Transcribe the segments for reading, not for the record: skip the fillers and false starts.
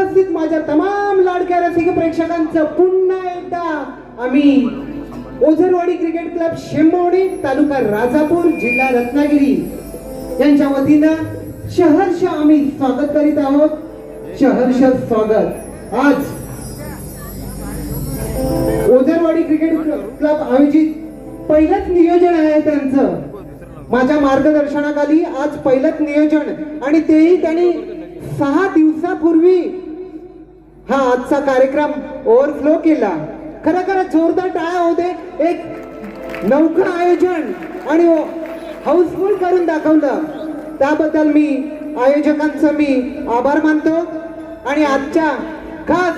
उपस्थित माझ्या तमाम लाडक्या रसिक प्रेक्षकांचं पुन्हा एकदा आम्ही ओझरवाडी क्रिकेट क्लब शेंबवडी तालुका राजापूर जिल्हा रत्नागिरी यांच्या वतीनं सहर्ष आम्ही स्वागत करीत आहोत. सहर्ष स्वागत. आज ओझरवाडी क्रिकेट क्लब आयोजित पहिलंच नियोजन आहे त्यांचं. माझ्या मार्गदर्शनाखाली आज पहिलंच नियोजन आणि तेही त्यांनी 6 दिवसापूर्वी हा आजचा कार्यक्रम ओव्हरफ्लो केला. खरं जोरदार टाळ्या होते. एक नौका आयोजन आणि हाऊसफुल करून दाखवलं. त्याबद्दल मी आयोजकांचं मी आभार मानतो. आणि आजच्या खास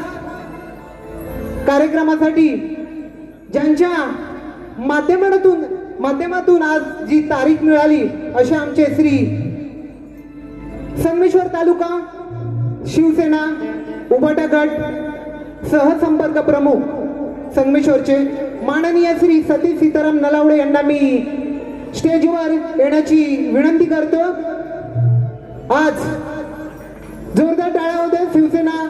कार्यक्रमासाठी ज्यांच्या माध्यमातून आज जी तारीख मिळाली असे आमचे श्री संगमेश्वर तालुका शिवसेना उबाटा गट सहसंपर्क प्रमुख संगमेश्वरचे माननीय श्री सतीश सीताराम नलावडे यांना मी स्टेजवर येण्याची विनंती करतो. आज जोरदार टाळ्या होते. शिवसेना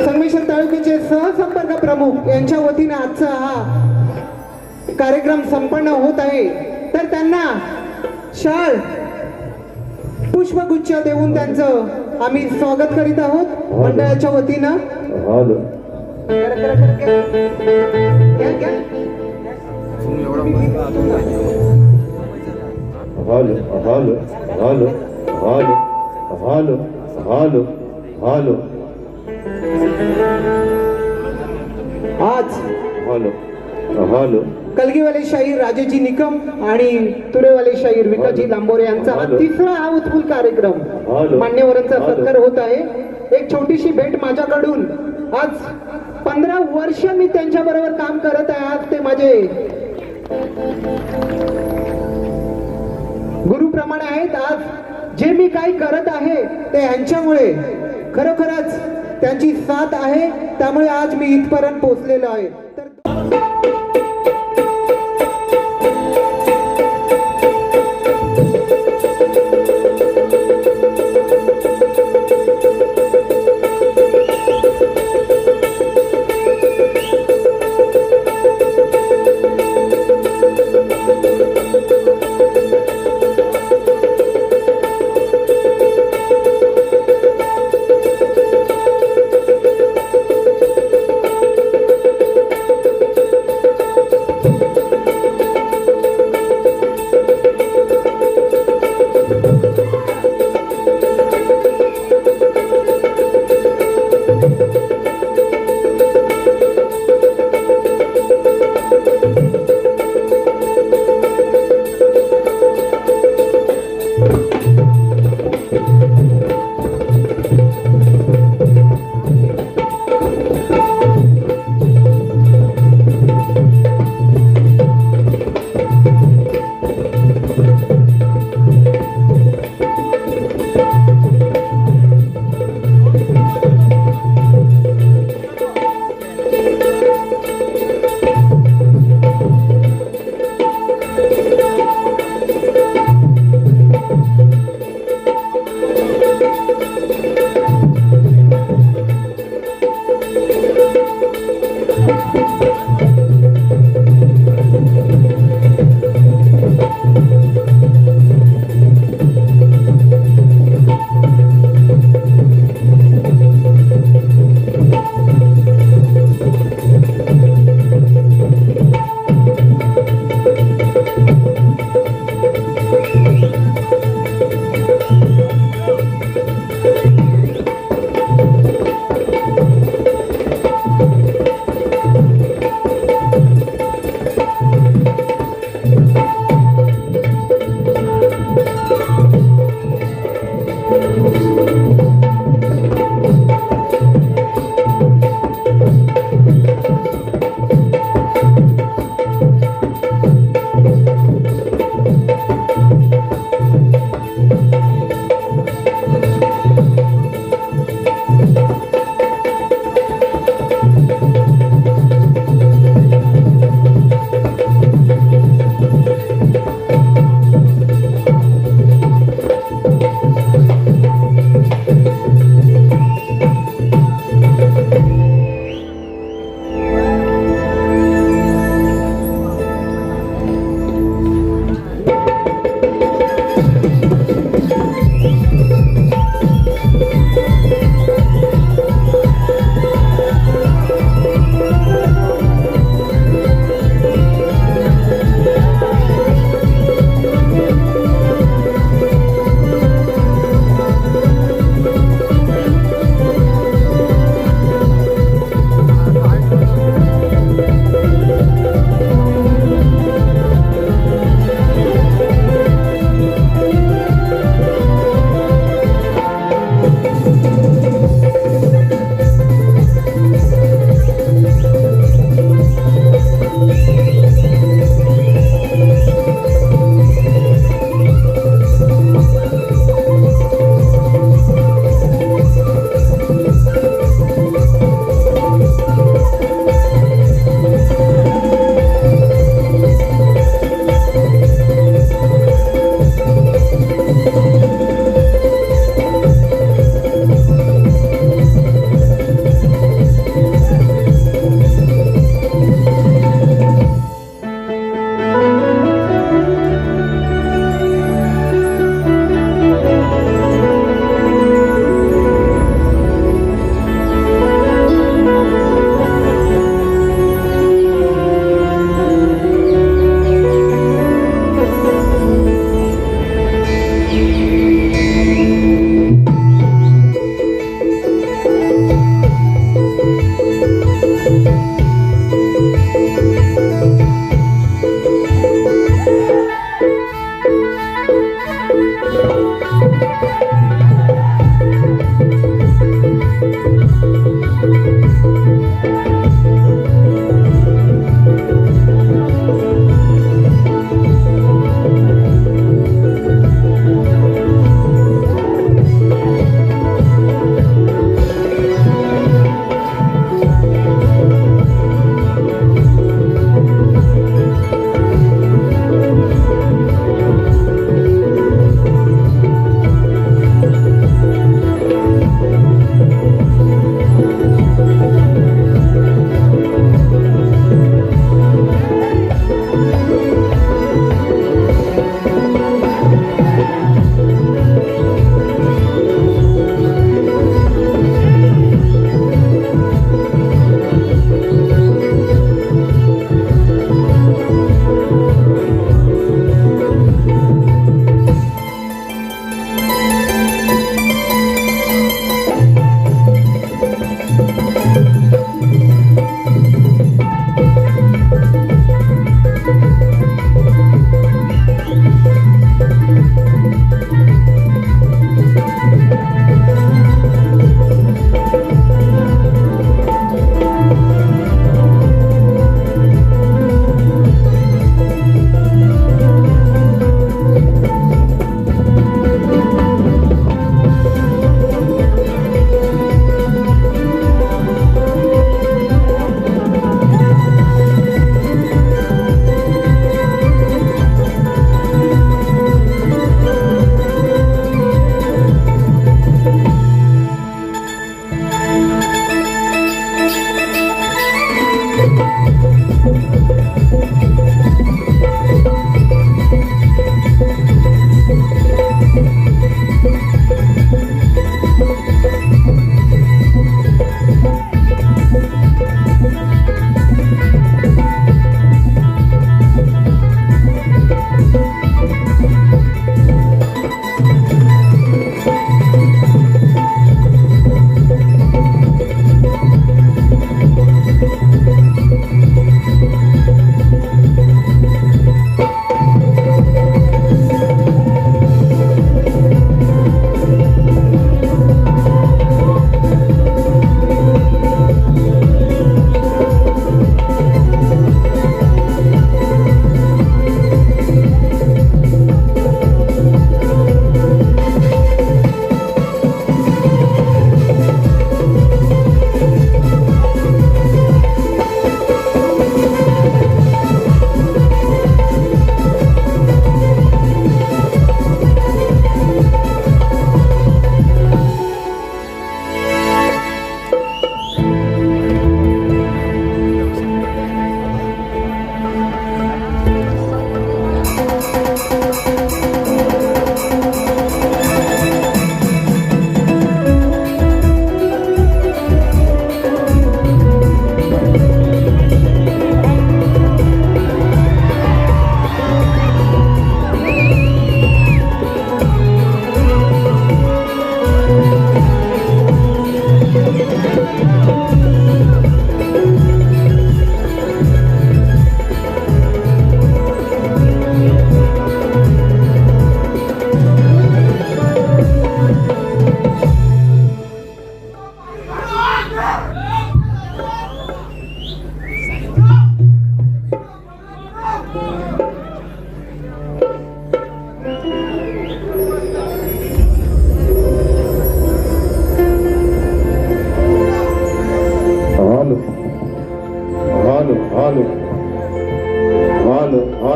संगमेश्वर तालुक्याचे सहसंपर्क प्रमुख यांच्या वतीने आजचा हा कार्यक्रम संपन्न होत आहे. तर त्यांना शाल पुष्पगुच्छ देऊन त्यांचं आम्ही स्वागत करीत आहोत मंडळाच्या वतीनं. आज कलगीवाले शाहीर राजेजी निकम आणि तुरेवाले शाहीर विकासजी लांबोरे यांचा हा तिसरा हाऊसफुल कार्यक्रम मान्यवरांचा सत्कार होत आहे. एक छोटीशी भेट माझ्याकडून. आज 15 वर्ष मी त्यांच्या बरोबर काम करत आहे. आज ते माझे गुरुप्रमाणे आहेत. आज जे मी काही करत आहे ते यांच्यामुळे खरोखरच त्यांची साथ आहे. त्यामुळे आज मी इथपर्यंत पोहोचलेलो आहे.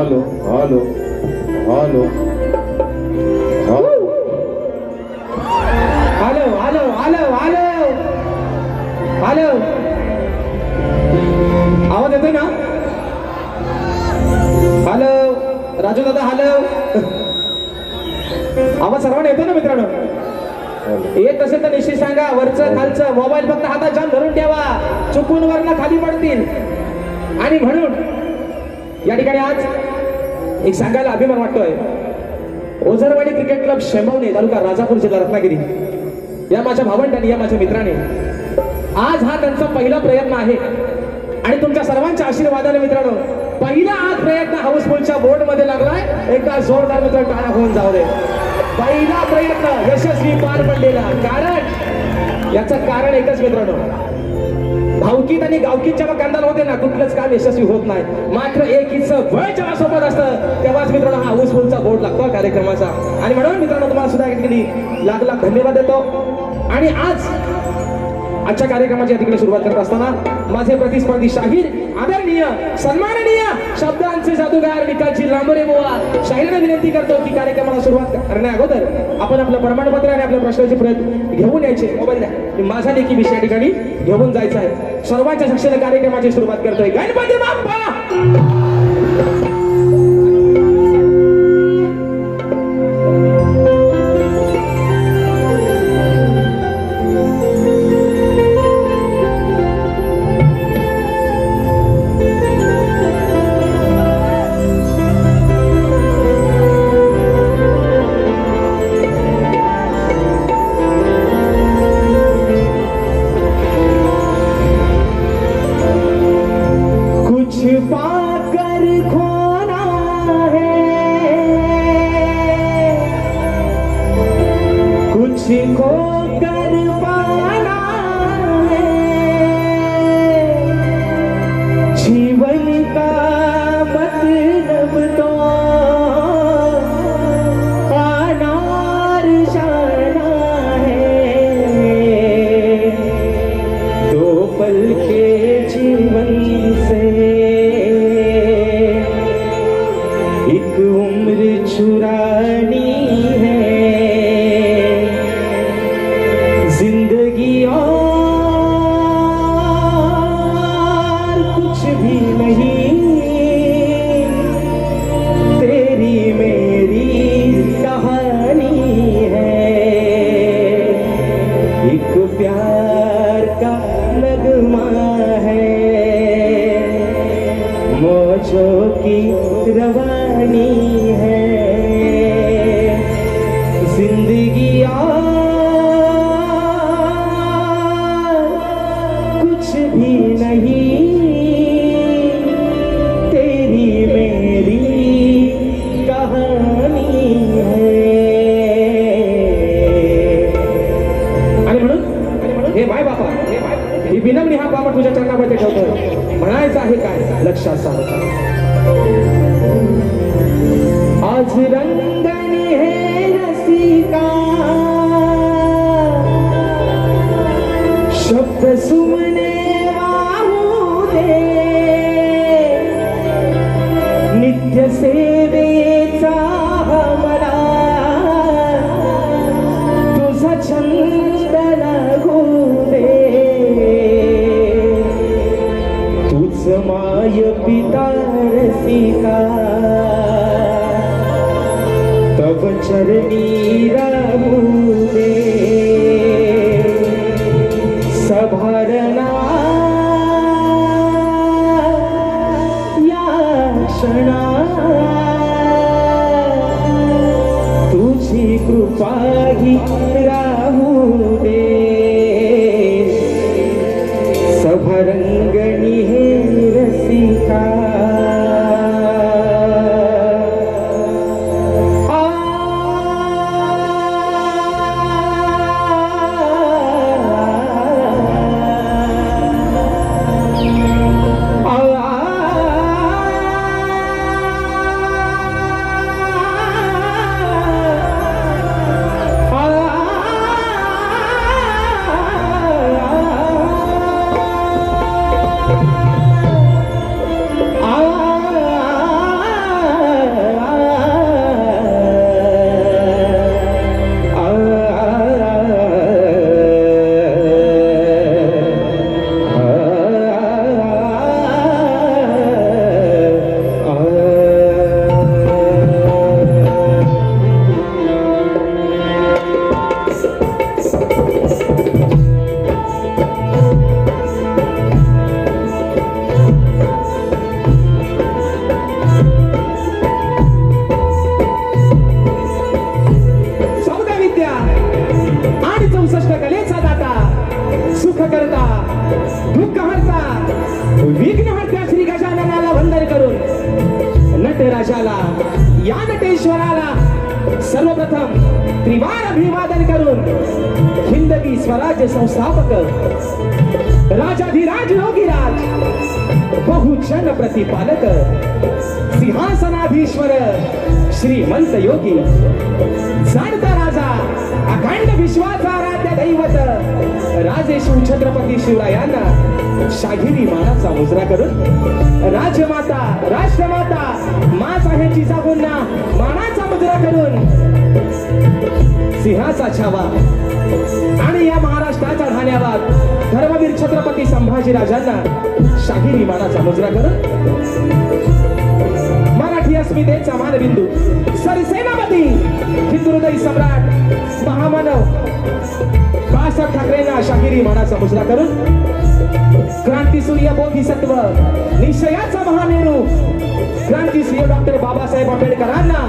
Hello hello hello hello hello hello hello hello आवाज येतोय ना? हॅलो राजू दादा हॅलो आवाज सर्वांना येतो ना मित्रांनो? येत असेल तर निश्चित सांगा. वरचं खालचं मोबाईल फक्त हातात जाम धरून ठेवा, चुकून वरनं खाली पडतील. आणि म्हणून या ठिकाणी आज एक सांगायला अभिमान वाटतोय. ओझरवाडी क्रिकेट क्लब शेंबवणे तालुका राजापूर जिल्हा रत्नागिरी या माझ्या भावंडांनी, या माझ्या मित्राने आज हा त्यांचा पहिला प्रयत्न आहे. आणि तुमच्या सर्वांच्या आशीर्वादाने मित्रांनो पहिला आज प्रयत्न हाऊसफुलच्या बोर्ड मध्ये लागलाय. एकदा जोरदार मित्र टाळ्या होऊन जाऊ दे. पहिला प्रयत्न यशस्वी पार पडलेला. कारण याचं कारण एकच मित्रांनो, भावकीत आणि गावकीत जेव्हा कंदाल होते ना कुठलंच काम यशस्वी होत नाही. मात्र एकीचं बळ जेव्हा सोबत असतं तेव्हाच मित्रांनो हा हाऊसफुलचा बोर्ड लागतो कार्यक्रमाचा. आणि म्हणून मित्रांनो तुम्हाला सुद्धा लाख लाख धन्यवाद देतो. आणि आजच्या कार्यक्रमाची तिकडे सुरुवात करत असताना माझे प्रतिस्पर्धी शाहीर, आदरणीय, सन्माननीय, शब्दांचे जादूगार निकालची लांबरे बुवा शाहीरांना विनंती करतो की कार्यक्रमाला सुरुवात करण्या अगोदर आपण आपलं प्रमाणपत्र आणि आपल्या प्रश्नाचे प्रयत्न घेऊन यायचे. मोबाईल द्या. माझा देखील विषय या ठिकाणी घेऊन जायचा आहे. सर्वांच्या साक्षीने कार्यक्रमाची सुरुवात करतोय. गणपती बाप्पा पाकर खोना है, कुछ खो कर पाना है, जीवन का मतलब तो अनार जाना है। दो पल के जीवन से एक उम्र चुरानी है, जिंदगी और कुछ भी नहीं, तेरी मेरी कहानी है। एक प्यार का नगमा है, मौजों की रवानी है, जिंदगी और कुछ भी नहीं, तेरी मेरी कहानी है. आणि म्हणून हे माय बापा, ही विनम्री हा बाबा तुझ्या चरणामध्ये ठेवतोय. म्हणायचं आहे काय लक्षात सांगतो. आज रंगनी है रसिका, शब्द सुमने वाहू दे, नित्य सेवेचा मला तुझा छंद लागू दे. तुझ माय पिता रसिका, तब चरणी राहू दे. सभारणा या क्षणा, तुझी कृपा ही राहू दे. सभारंगणी हे रसिका, राजाला या नटेश्वराला सर्वप्रथम त्रिवार अभिवादन करून हिंदवी स्वराज्य संस्थापक राजाधिराज योगीराज बहुजन प्रतिपालक सिंहासनाधीश्वर श्रीमंत योगी जाणता राजा अखंड विश्वाचा आराध्य दैवत राजेश्वर छत्रपती शिवरायांना शाहिरी मानाचा मुजरा करून राजमाता राष्ट्रमाता मा साहेबची जागोंना मानाचा मुजरा करून सिंहाचा छावा आणि या महाराष्ट्राच्या धान्यावर धर्मवीर छत्रपती संभाजी राजांना शाहिरी मानाचा मुजरा करून मराठी अस्मितेचा मानबिंदू सरसेनापती हिंदुहृदय सम्राट महामानव बाळासाहेब ठाकरेंना शाहिरी मानाचा मुजरा करून क्रांतीसूर्य बोधिसत्व निश्चयाचा महामेरू क्रांतीसूर्य डॉक्टर बाबासाहेब आंबेडकरांना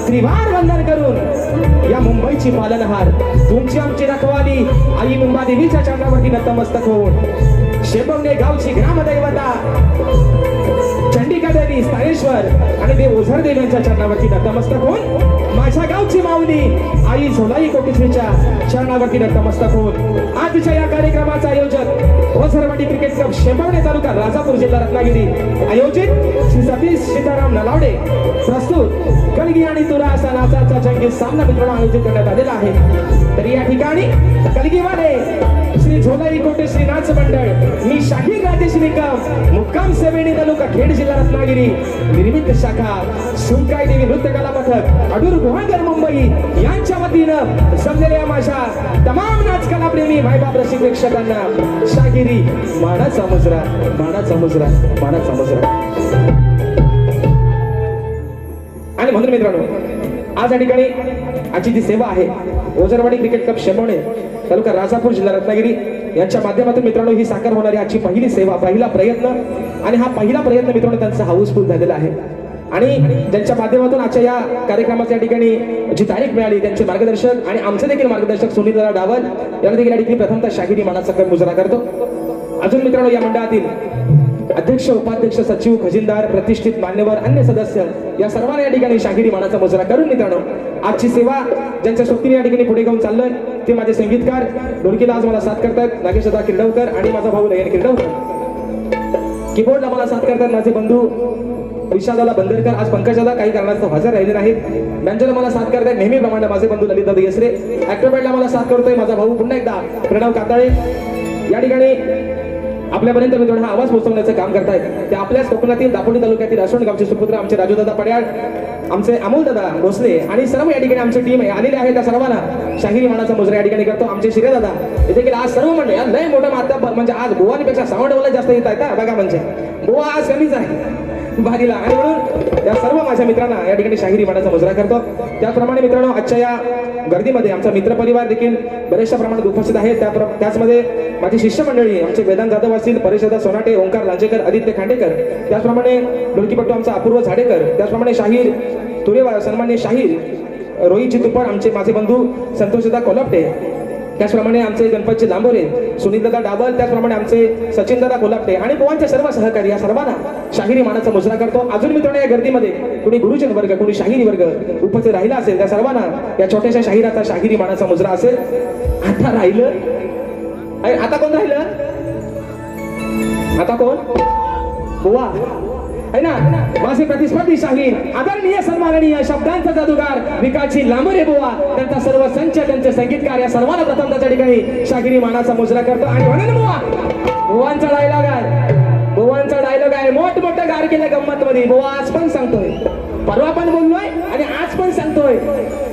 त्रिवार वंदन करून या मुंबईची पालनहार तुमची आमची रखवाली आई मुंबादेवीच्या चरणावरती नतमस्तक होऊन शेपवणे गावची ग्रामदैवता चंडिका देवी स्थानेश्वर आणि देव ओझर देव यांच्या चरणावरती नतमस्तक होऊन माझ्या गावची माऊली आई झोलाई कोकिसरीच्या चरणावरती नतमस्तक होऊन आजच्या या कार्यक्रमाचा आयोजक ओझरवाडी क्रिकेट क्लब शेपवणे तालुका राजापूर जिल्हा रत्नागिरी आयोजित श्री सतीश सीताराम नलावडे प्रस्तुत कलगी आणि तुरा असा नाचाचा जंगी सामना मित्रांनो आयोजित करण्यात आलेला आहे. तर या ठिकाणी कलगीवाले श्री झोलाई कोटेश्री नाच मंडळ मी शाहीर राजेश निकम मुक्काम सेवेणी तालुका खेड जिल्हा रत्नागिरी निर्मित शाखा सुंकाई देवी नृत्य कला पथक अडूर गुहागर मुंबई यांच्या वतीनं जमलेल्या माझ्या तमाम नाच कला प्रेमी मायबाप रसिक प्रेक्षकांना शाहिरी मानाचा मुजरा मानाचा मुजरा मानाचा मुजरा. आणि म्हणून मित्रांनो आज या ठिकाणी आजची जी सेवा आहे ओझरवाडी क्रिकेट क्लब शेपवणे तालुका राजापूर जिल्हा रत्नागिरी यांच्या माध्यमातून मित्रांनो ही साकार होणारी आजची पहिली सेवा पहिला प्रयत्न आणि हा पहिला प्रयत्न मित्रांनो त्यांचा हाऊसफुल झालेला आहे. आणि ज्यांच्या माध्यमातून आजच्या या कार्यक्रमाच्या ठिकाणी जी तारीख मिळाली त्यांचे मार्गदर्शक आणि आमचे देखील मार्गदर्शक सुनील डावल यांना देखील या ठिकाणी प्रथमतः शाहिरी मानाचा मुजरा करतो. अजून मित्रांनो या मंडळातील अध्यक्ष उपाध्यक्ष सचिव खजिनदार प्रतिष्ठित मान्यवर अन्य सदस्य या सर्वांना या ठिकाणी शाहिरी मानाचा मुजरा करून मित्रांनो आजची सेवा ज्यांच्या सोबतीने या ठिकाणी पुढे घेऊन चाललोय ते माझे संगीतकार ढोलकीला आज मला साथ करतात नागेशदा किर्डवकर आणि माझा भाऊ नयन किर्डवकर. कीबोर्डला मला साथ करतात माझे बंधू विशालदादा बंदरकर आज पंकजादा काही कारणास्तव हजर राहिले नाहीत. बँजोला मला साथ करतायत नेहमीप्रमाणे माझे बंधू ललितदादा येसरे. ऍक्टरबॅटला मला साथ करतोय माझा भाऊ पुन्हा एकदा प्रणव काताळे. या ठिकाणी आपल्यापर्यंत मित्रांनो हा आवाज पोहोचवण्याचं काम करतायत ते आपल्याच कोकणातील दापोली तालुक्यातील अश्वण गावचे सुपुत्र आमचे राजूदादा पड्याळ आमचे अमोलदादा भोसले आणि सर्व या ठिकाणी आमची टीम आलेली आहे. त्या सर्वांना शाहिरी मानाचा मुजरा या ठिकाणी करतो. आमचे शिरेदादा इथे गेले आज सर्व मंडळ लय मोठं माता म्हणजे आज गोवानीपेक्षा सावंड जास्त येत आहेत बघा म्हणजे गोवा आज कमीच आहे भारीला. आणि म्हणून या सर्व माझ्या मित्रांना या ठिकाणी शाहिरी मानाचा मुजरा करतो. त्याचप्रमाणे मित्रांनो आजच्या या गर्दीमध्ये आमचा मित्र परिवार देखील बरेचशा प्रमाणात उपस्थित आहे. त्याचमध्ये माझी शिष्य मंडळी आमचे वेदांत जाधव असतील परिषदा सोनाटे ओंकार लांजेकर आदित्य खांडेकर त्याचप्रमाणे ढोलकीपट्टू आमचा अपूर्व झाडेकर त्याचप्रमाणे शाहीर तुरेवार सन्मान्य शाहीर रोहित चितुपड आमचे माझे बंधू संतोषदा कोल्हापटे त्याचप्रमाणे आमचे गणपतचे लांबोरे सुनीलदादा डाबल त्याचप्रमाणे आमचे सचिनदादा कोल्हापटे आणि गोवांचे सर्व सहकारी या सर्वांना शाहिरी मानाचा मुजरा करतो. अजून मित्रांनो या गर्दीमध्ये कुणी गुरुजन वर्ग कुणी शाहिरी वर्ग उपस्थित राहिला असेल त्या सर्वांना या छोट्याशा शाहिराचा शाहिरी मानाचा मुजरा असेल. आता राहिलं आता कोण राहिलं आता कोण बुवा है ना माझे प्रतिस्पर्धी शाहीर आदरणीय सन्माननीय शब्दांचा जादूगार विकासची लांबरे बुवा त्यांचा सर्व संच त्यांचे संगीतकार या सर्वांना प्रथम त्याच्या ठिकाणी शाहिरी मानाचा मुजरा करतो. आणि म्हणून बुवांचा डायलॉग आहे मोठमोठं गार केलं गंमत मध्ये बुवा आज पण सांगतोय परवा पण बोललोय आणि आज पण सांगतोय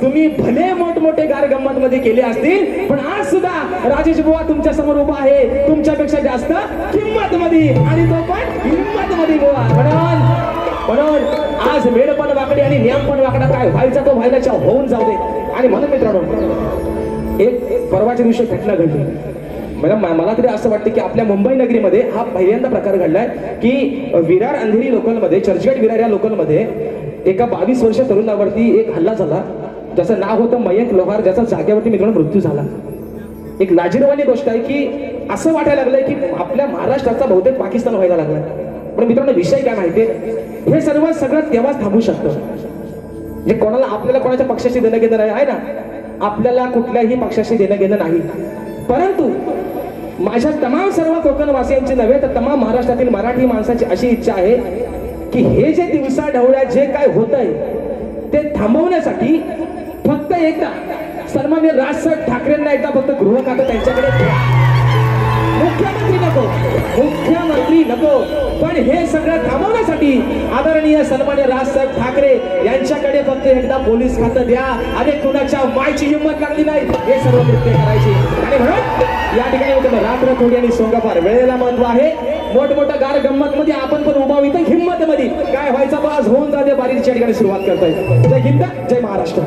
तुम्ही भले मोठमोठे गार गंमत मध्ये केले असतील पण आज सुद्धा राजेश बुवा तुमच्या समोर उभा आहे तुमच्यापेक्षा जास्त किंमत मध्ये आणि तो पण हिंमत मध्ये बुवा. म्हणून आज वेळ पण वाकडी आणि नियम पण वाकडा काय व्हायचा तो व्हायला होऊन जाऊ दे. आणि म्हणून मित्रांनो एक परवाच्या दिवशी घटना घडली मला तरी असं वाटतं की आपल्या मुंबई नगरीमध्ये हा पहिल्यांदा प्रकार घडलाय की विरार अंधेरी लोकलमध्ये चर्चगेट विरार या लोकलमध्ये एका 22 वर्ष तरुणावरती एक हल्ला झाला ज्याचं नाव होतं मयंक लोहार ज्याचा जागेवरती मित्रांनो मृत्यू झाला. एक लाजिरवाणी गोष्ट आहे की असं वाटायला लागलंय की आपल्या महाराष्ट्राचा बहुतेक पाकिस्तान व्हायला लागलाय. पण मित्रांनो विषय काय माहितीये, हे सगळं तेव्हाच थांबू शकतं जे कोणाला आपल्याला कोणाच्या पक्षाशी देणं घेणं नाही आहे ना, आपल्याला कुठल्याही पक्षाशी देणं घेणं नाही. परंतु माझ्या तमाम सर्व कोकणवासियांची नव्हे तर तमाम महाराष्ट्रातील मराठी माणसाची अशी इच्छा आहे की हे जे दिवसा ढवळ्या जे काय होतंय ते थांबवण्यासाठी फक्त एकदा सन्माननीय राजसाहेब ठाकरेंना एकदा फक्त गृह खातं त्यांच्याकडे द्या. मुख्यमंत्री नको पण हे सगळं थांबवण्यासाठी आदरणीय सन्माननीय राजसाहेब ठाकरे यांच्याकडे फक्त एकदा पोलीस खातं द्या. आणि कुणाच्या मायची हिंमत लागली नाही हे सर्व कृत्य करायची. आणि म्हणून या ठिकाणी होतं रात्र थोडी आणि सोंगापार वेळेला महत्व आहे. मोठमोठ्या गार गंमत मध्ये आपण पण उभा इथं हिंमत मध्ये काय व्हायचा बाज होऊन जाते बारीच्या ठिकाणी सुरुवात करताय. जय हिंद जय महाराष्ट्र.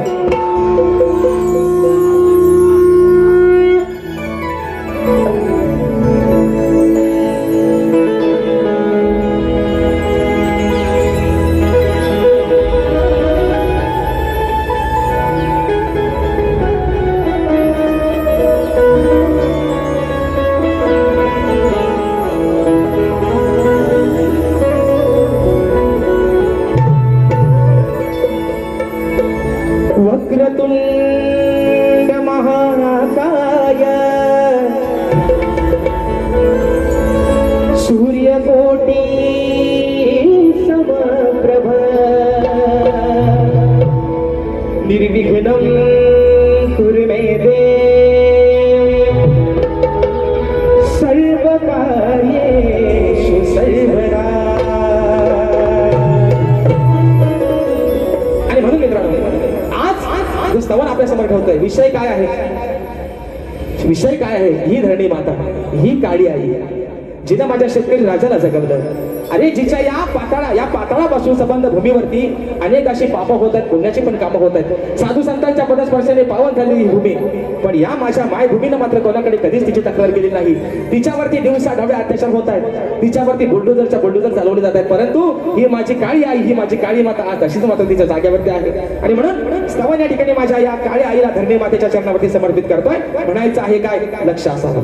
वक्रतुंड महाकाय सूर्यकोटी समप्रभ निर्विघ्नं कुरु मे देव सर्वकार्येषु सर्वदा. आणि म्हणून मित्रांनो आज स्तवन आपल्या समोर ठेवतोय. विषय काय आहे, विषय काय आहे, ही धरणी माता, ही काळी आई जिनं माझ्या शेतकरी राजाला जगवलं. अरे जिच्या या पाताळापासून संबंध भूमीवरती अनेक अशी पापं होत आहेत, पुण्याची पण कामं होत आहेत. साधू संतांच्या पदस्पर्शाने पावन झालेली ही भूमी, पण या माझ्या मायभूमीनं मात्र कोणाकडे कधीच तिची तक्रार केली नाही. तिच्यावरती दिवसा ढवळे अत्याचार होत आहेत, तिच्यावरती बुलडोजर चालवले जात आहेत. परंतु ही माझी काळी आई, ही माझी काळी माता आज तशीच मात्र तिच्या जागेवरती आहे. आणि म्हणून स्तवन या ठिकाणी माझ्या या काळ्या आईला धरणी मातेच्या चरणावरती समर्पित करतोय. म्हणायचं आहे काय, लक्ष असावं.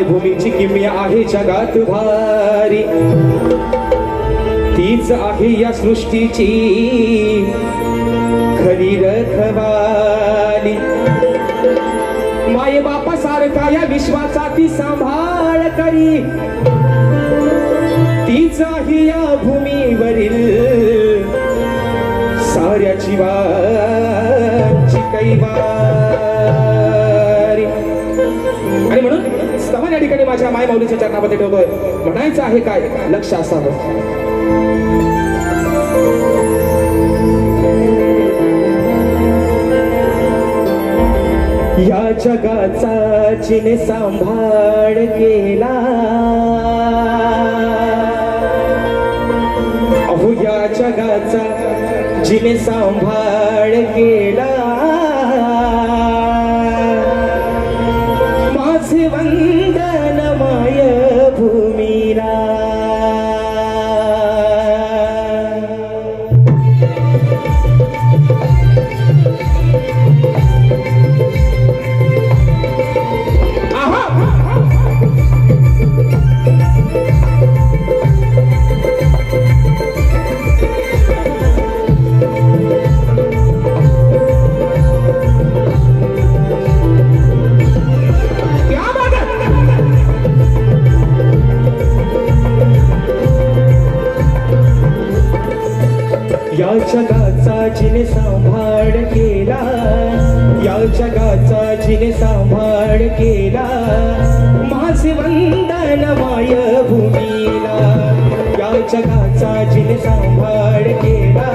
भूमीची किमया आहे जगात भारी, तीच आहे या सृष्टीची खरी रखवाली. माये बापा सारखा या विश्वाचा ती सांभाळ करी, तीच आहे या भूमीवरील साऱ्या जीवांची कैवारी. आणि म्हणून स्तवन या ठिकाणी माझ्या माय माऊलीच्या चरणामध्ये ठेवतोय. म्हणायचं आहे काय, लक्ष असावं. या जगाचा जिने सांभाळ केला, अहो या जगाचा जिने सांभाळ केला, माझ माय भूमीला. या जगाचा जिने सांभाळ केला, या जगाचा जिने सांभाळ केला, माझे वंदन माय भूमीला. या जगाचा जिने सांभाळ केला,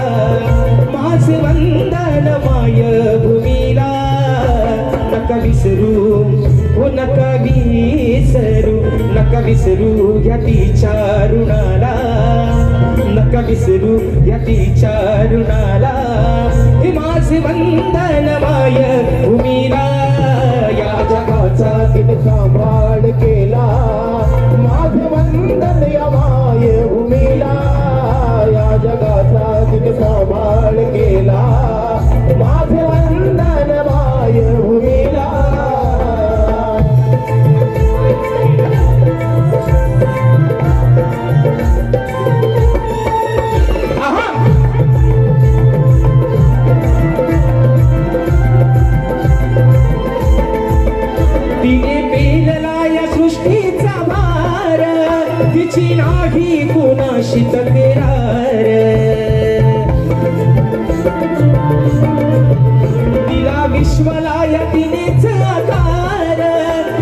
माझे वंदन माय भूमीला. नका विसरू हो नका विसरू, नका विसरू या तिच्या ऋणाला, नका विसरू या तिच्या ऋणाला. हे माझे वंदन माय भूमीला. या जगाचा तिने सांभाळ केला, माझे वंदन या माय भूमीला. या जगाचा तिने सांभाळ केला, माझे वंदन माय भूमीला. तिने पेलला या सृष्टीचा भार, तिची नाही कुणाशी तक्रार. तिला विश्वला या तिनेच आकार,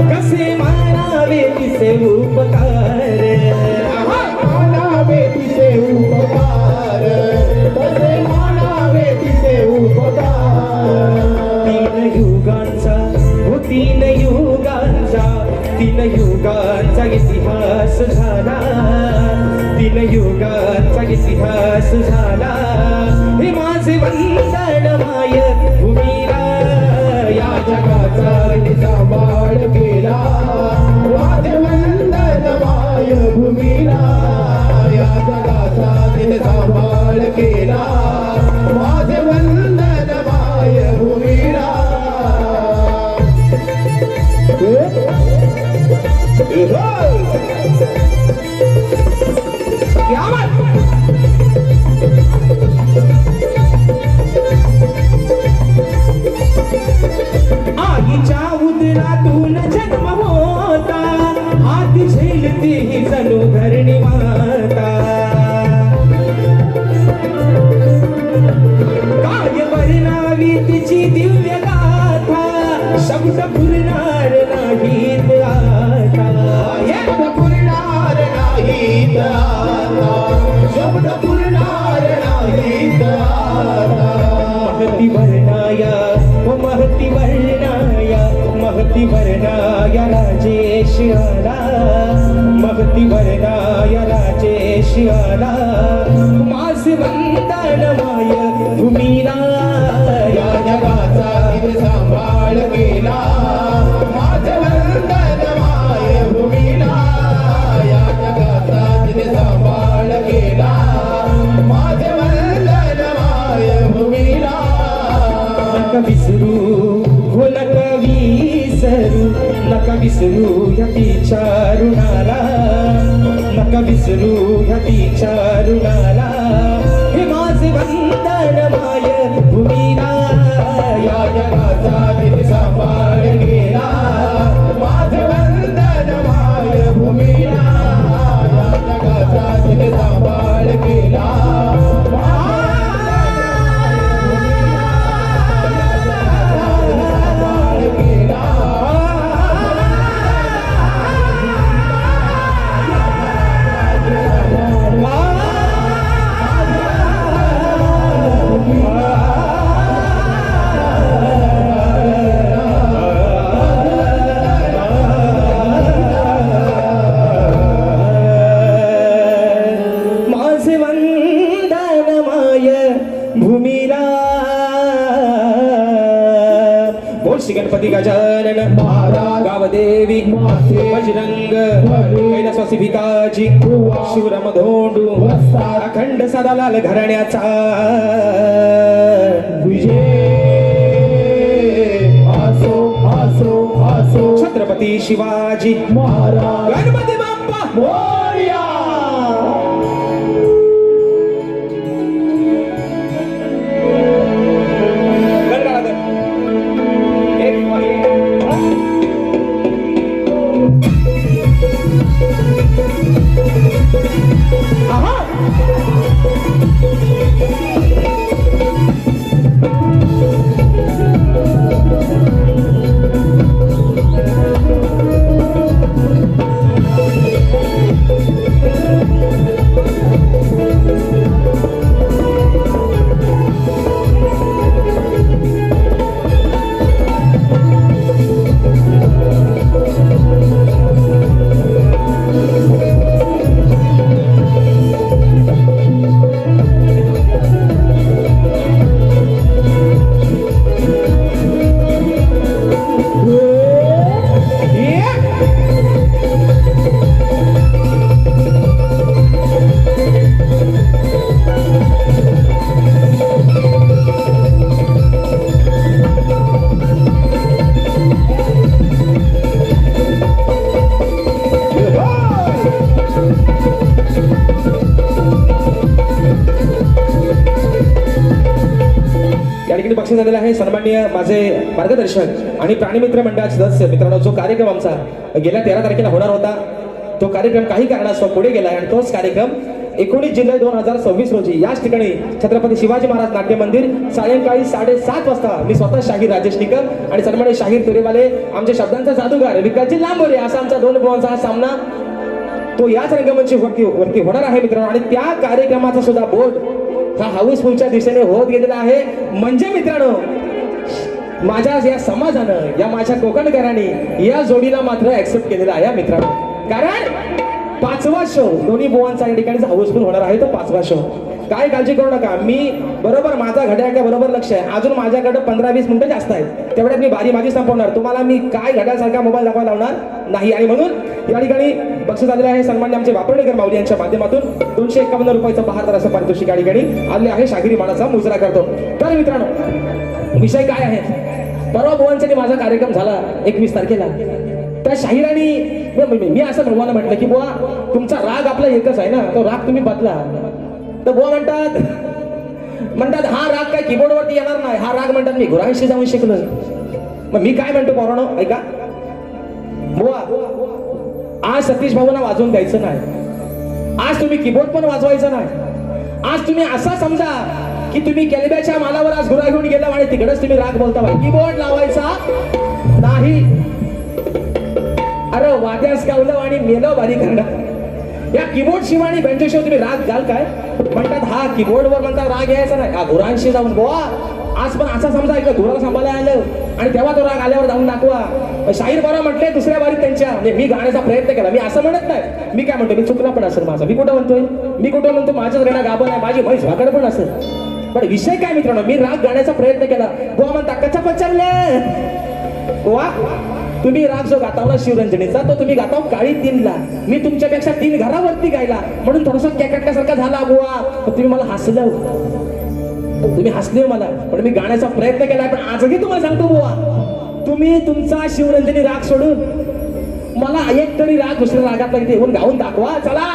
कसे मानावे तिचे उपकार. मानावे तिचे उपकार, कसे मानावे तिचे उपकार. तीन युगांचा हो तीन युगांचा, तीन युगांचा इतिहास झाला, तीन युगांचा इतिहास झाला. हे माझे वंदन माय भूमीला. या जगाचा सांभाळ केला, माझे वंदन माय भूमीला. या जगाचा सांभाळ केला, माझे वंदन माय भूमीला. आईच्या उदरातून जन्म होता, हात झेलते ही जणू धरणी माता. काय वर्णावी तिची दिव्य गाथा, शब्द पुरणार नाहीत आता. शब्द पुरणार नाहीत आता, शब्द पुरणार नाहीत आता. महती वर्णाया ओ महती वर्णाया, महती वर्णाया राजेश आला, महती वर्णाया राजेश आला. माझे वंदन माय भूमीला. या जगाचा सांभाळ केला, माझे वंदन माय भूमीला. या जगाचा सांभाळ केला, माझे वंदन माय भूमीला. नका विसरू हो नका विसरू, नका विसरू या तिच्या ऋणाला, नका विसरू या तिच्या ऋणाला. हे माझे वंदन माय भूमीला. या जगाचा तिने सांभाळ केला, माझे वंदन माय भूमीला. या जगाचा तिने सांभाळ केला, विश्वासी भिकाजी शिवराम धोंडू अखंड सदालाल घराण्याचा विजय असो असो असो छत्रपती शिवाजी महाराज गणपती बाप्पा मोरया. गणगणागण. एक पाहिजे. आहा. या ठिकाणी बक्षीस झालेलं आहे सन्माननीय माझे मार्गदर्शक आणि प्राणीमित्र मंडळाचे सदस्य मित्रांनो. जो कार्यक्रम आमचा गेल्या 13 तारखेला होणार होता तो कार्यक्रम काही कारणास्तव पुढे गेला आणि तोच कार्यक्रम 19 जुलै 2026 रोजी याच ठिकाणी छत्रपती शिवाजी महाराज नाट्य मंदिर सायंकाळी 7:30 वाजता मी स्वतः शाहीर राजेश निकम आणि सन्माननीय शाहीर तुरेवाले आमच्या शब्दांचा जादूगार विकासजी लांबोरे असा आमचा 2 बुवांचा हा सामना तो याच रंगमंची वरती होणार आहे मित्रांनो. आणि त्या कार्यक्रमाचा सुद्धा बोर्ड हा हाऊसफुलच्या दिशेने होत गेलेला आहे. म्हणजे मित्रांनो माझ्या या समाजानं या माझ्या कोकणकरांनी या जोडीला मात्र ऍक्सेप्ट केलेला आहे मित्रांनो. कारण 5वा शो दोन्ही बुवांचा या ठिकाणी हाऊसफुल होणार आहे. तो 5वा शो काय काळजी करू नका. मी बरोबर माझा घड्याळ बरोबर लक्ष आहे. अजून माझ्याकडे 15-20 मिनिटं जास्त आहेत. तेवढ्यात मी बारी माझी संपवणार. तुम्हाला मी काय घड्याळसारखा मोबाईल दाखवायला लावणार नाही. आणि म्हणून या ठिकाणी बक्षीस आलेले आहे सन्मान्य आमचे वापरणेकर माऊली यांच्या माध्यमातून 251 रुपयाचं बहादर असं पारितोषिक या ठिकाणी आले आहे. शाहिरी मानाचा मुजरा करतो. तर मित्रांनो विषय काय आहे. परवा बुवांसाठी माझा कार्यक्रम झाला 21 तारखेला. त्या शाहिरांनी मी असं बुवांना म्हटलं की बुवा तुमचा राग आपला एकच आहे ना, तो राग तुम्ही बदला. तर बुवा म्हणतात हा राग काय कीबोर्डवरती येणार नाही. हा राग म्हणतात मी गुरांशी जाऊन शिकलो. मग मी काय म्हणतो पोरांनो ऐका. बुवा आज सतीश भाऊंना वाजवून द्यायचं नाही. आज तुम्ही कीबोर्ड पण वाजवायचं नाही. आज तुम्ही असा समजा की तुम्ही केलब्याच्या मालावर आज गुरा घेऊन गेला आणि तिकडेच तुम्ही राग बोलता बाई. कीबोर्ड लावायचा नाही. अरे वाद्यास गावलं आणि मेलो बारी करणार. या कीबोर्ड शिवाय आणि बेंचशिवाय तुम्ही राग घाल काय म्हणतात. हा कीबोर्डवर म्हणतात राग यायचा नाही. हा गुरांशी जाऊन बुवा आज पण असा समजा ऐका गुराला सांभाळायला आलं आणि तेव्हा तो राग आल्यावर जाऊन दाखवा. शाहीर बरोबर म्हटले दुसऱ्या बारीत त्यांच्या म्हणजे मी गाण्याचा प्रयत्न केला. मी असं म्हणत नाही. मी काय म्हणतो मी चुकला पण असेल माझा. मी कुठं म्हणतो माझ्याच रेडा गाभण आहे. माझी म्हैस भाकड पण असेल. पण विषय काय मित्रांनो मी राग गाण्याचा प्रयत्न केला. बुवा म्हणता कच्चा पचरले बुवा तुम्ही राग जो गातावला शिवरंजनीचा तो तुम्ही गाताव काळी 3ला. मी तुमच्यापेक्षा 3 घरावरती गायला म्हणून थोडासा कॅकटल्यासारखा झाला बुवा. तुम्ही मला हसलं. तुम्ही हसले मला पण मी गाण्याचा प्रयत्न केला. पण आजही तुम्हाला सांगतो बुवा तुम्ही तुमचा शिवरंजनी राग सोडून मला एक तरी राग दुसऱ्या रागातला इथे येऊन गाऊन दाखवा. चला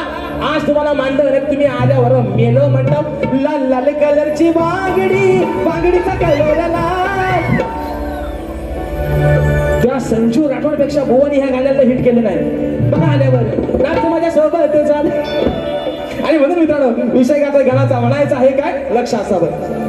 आज तुम्हाला मांडलं तुम्ही आल्यावर मेलो म्हणतो लाल लाल कलरची बांगडीचा कलर लाल. त्या संजू राठोडपेक्षा भुवनी ह्या गाण्याला हिट केलं नाही. बघा आल्यावर राग माझ्या सोबत झालं. आणि म्हणून मित्रांनो विषय गाता गाण्याचा म्हणायचा आहे काय लक्ष असावं.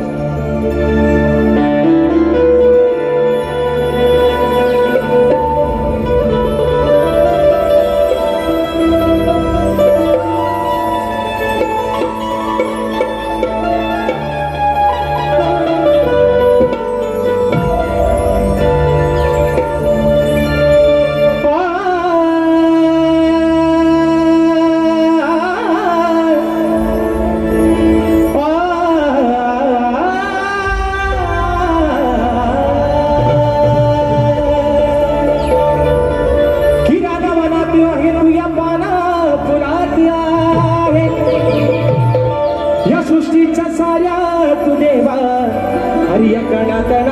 तणात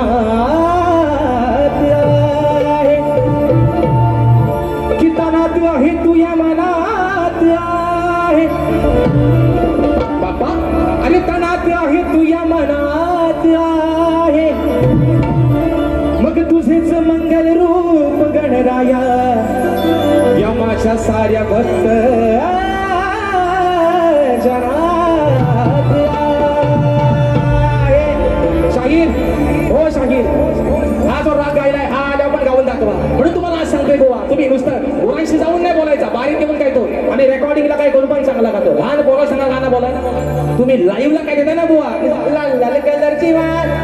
आहे की तणात आहे तू या मनात आहे बाप्पा अरे तणात आहे तू या मनात आहे मग तुझेच मंगल रूप गणराया या माझ्या साऱ्या भक्त जनात आहे. शाहीर हो शाहीर हा जो राग गायलाय हा आल्यावर पण गाऊन दाखवा म्हणून तुम्हाला आज सांगतोय गोवा तुम्ही नुसतं ओरांशी जाऊन नाही बोलायचा बारीक घेऊन काय तो आणि रेकॉर्डिंगला काय करून पण चांगला गातो लहान पोरा सांगा गाणं बोलाय तुम्ही लाईव्हला काय देताय ना गोवा लाल लाल कलरची वाट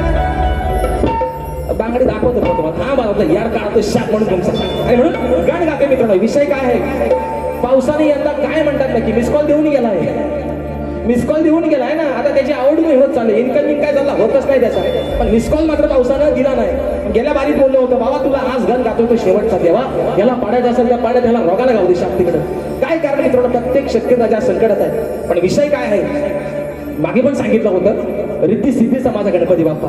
बांगडी दाखवतो तुम्हाला हा बाबा यार काढतो शाप म्हणून तुमचा आणि म्हणून गाणं गाते मित्रांनो विषय काय आहे पावसाने यंदा काय म्हणतात ना की मिस कॉल देऊन गेलाय मिस कॉल देऊन गेलाय ना आता त्याची आवड नाही होत चालू इन्कमिंग काय झाला होतच नाही त्याचा पण मिस कॉल मात्र पावसानं दिला नाही गेल्या बारीत बोललो होतं बाबा तुला आज गण गातो तो शेवटचा देवा याला पाडायचा असेल त्या पाड्यात याला रोगाला गाव दे शाक्तीकडे काय कारण मित्रांनो प्रत्येक शक्यता ज्या संकटात आहे पण विषय काय आहे मागे पण सांगितलं होतं रिद्धी सिद्धीचा माझा गणपती बाप्पा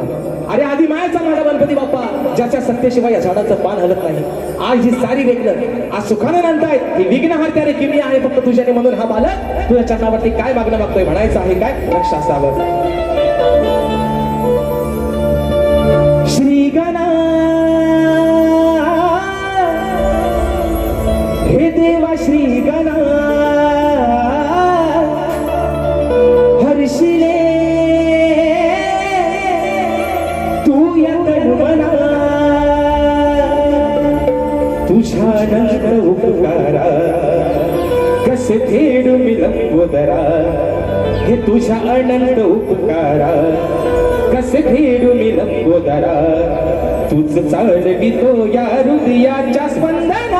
अरे आधी मायाचा माझा गणपती बाप्पा ज्याच्या सत्तेशिवाय या झाडाचं पान हलत नाही आज ही सारी वेगळं आज सुखाने म्हणताय ही विघ्नहर्त्याने किमी आहे फक्त तुझ्याने म्हणून हा बालक तुझ्या चरणावरती काय मागणं मागतोय म्हणायचं आहे काय लक्ष असावं श्री गणा हे देवा श्री गणा हर्षिले तू या तनुमना तुझ्या नंतर उपकारा कसे फेडू मिलंबोदरा हे तुझ्या अनंत उपकारा कसे फेडू मिलंबोदरा तुझ चालवितो या हृदयाच्या स्पंदना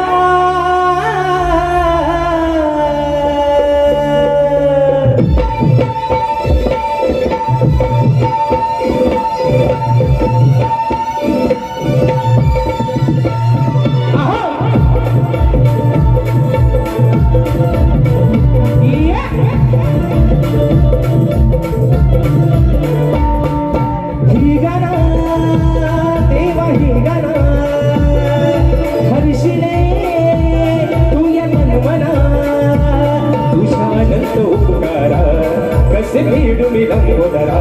कसे भेडू मी लंबोदरा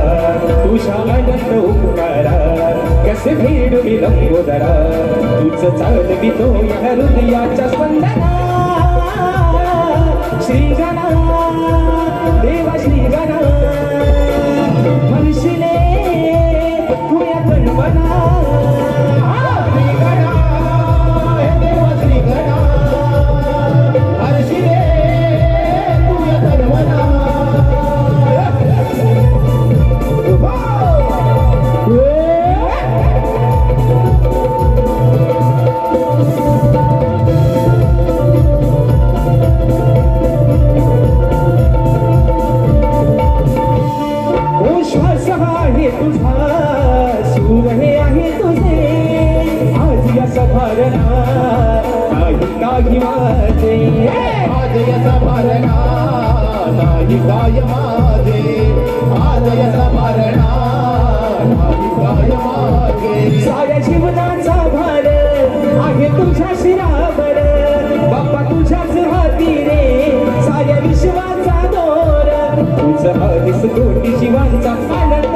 तुझ्या अनंत उपकारा कसे भेडू मी लंबोदरा तुझ चालवितो या हृदयाच्या स्पंदना श्री गणा देवा श्री गणा हर्षिले तू या तनुमना श्री गणा हे देवा श्री गणा हर्षिले तू या तनुमना सूर हे आहे तुझे आज या सभारणा नाही काही माझे आज याचा भरणा नाही काय माझे आज याचा भरणा नाही काय माझे साऱ्या जीवनाचा भार आहे तुझ्या शिरावर बाप्पा तुझ्याच हाती रे साऱ्या विश्वाचा दोर तुझं हरीस कोटी जीवांचा आनंद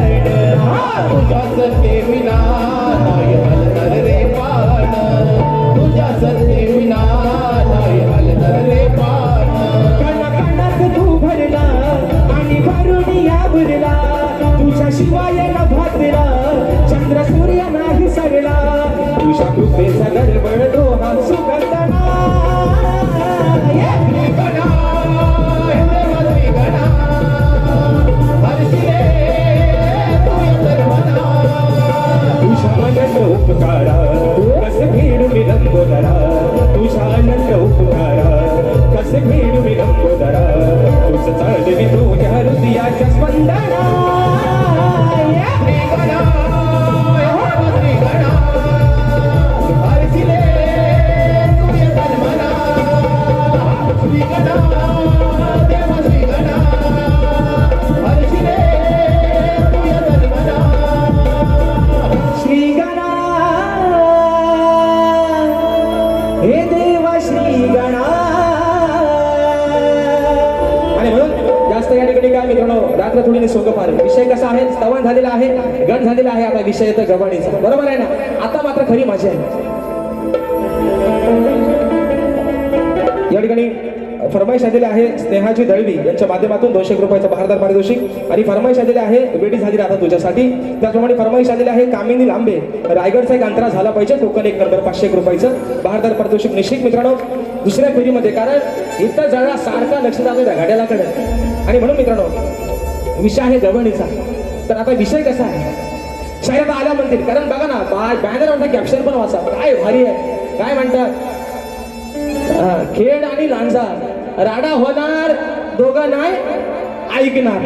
तुझ्या सत्ते विना नाही हलणार रे पान तुझ्या सत्ते विना नाही हलणार रे पान कणाकणात तू भरला आणि भरून या भरला तुझ्या शिवाय न भातला चंद्र सूर्य नाही सरला तुझ्या कृपेचा गडबड तो हा सुगंधना उपकारा कसे फेडू मी लंबोदरा तुझ्या अनंत उपकारा कसे फेडू मी लंबोदरा तुझं चालवी तुझ्या हृदयाच्या स्पंदना श्रीगणा श्रीगणा हरशिले तुझे तन्मना श्रीगणा देव श्रीगणा हरशिले तुझे तन्मना श्री गणा हे देवा श्री गणा. आणि म्हणून जास्त या ठिकाणी काय मित्रांनो रात्र थोडी सोंग फार विषय कसा आहे स्तवन झालेला आहे गण झालेला आहे आता विषय येतो गवाणीचा बरोबर आहे ना. आता मात्र खरी मजा आहे या ठिकाणी फरमाईश आलेली आहे स्नेहाची दळवी यांच्या माध्यमातून 200 रुपयाचा बहारदार पारितोषिक आणि फरमाईश आलेली आहे वेडी झाली राहता तुझ्यासाठी. त्याचप्रमाणे फरमाईश आलेली आहे कामिनी लांबे रायगडचा एक अंतरा झाला पाहिजे टोकन 1 नंबर 500 रुपयाचं बहारदार पारितोषिक निश्चित मित्रांनो दुसऱ्या फेरीमध्ये कारण इथं जरा सारखा लक्ष जातो त्या घड्याळाकडे आणि म्हणून मित्रांनो विषय आहे गवणीचा. तर आता विषय कसा आहे शाळेत आल्या म्हणतील कारण बघा ना बॅनर कॅप्शन पण वाचा काय भारी आहे काय म्हणतात खेड आणि लांजा राडा होणार दोघं नाही ऐकणार.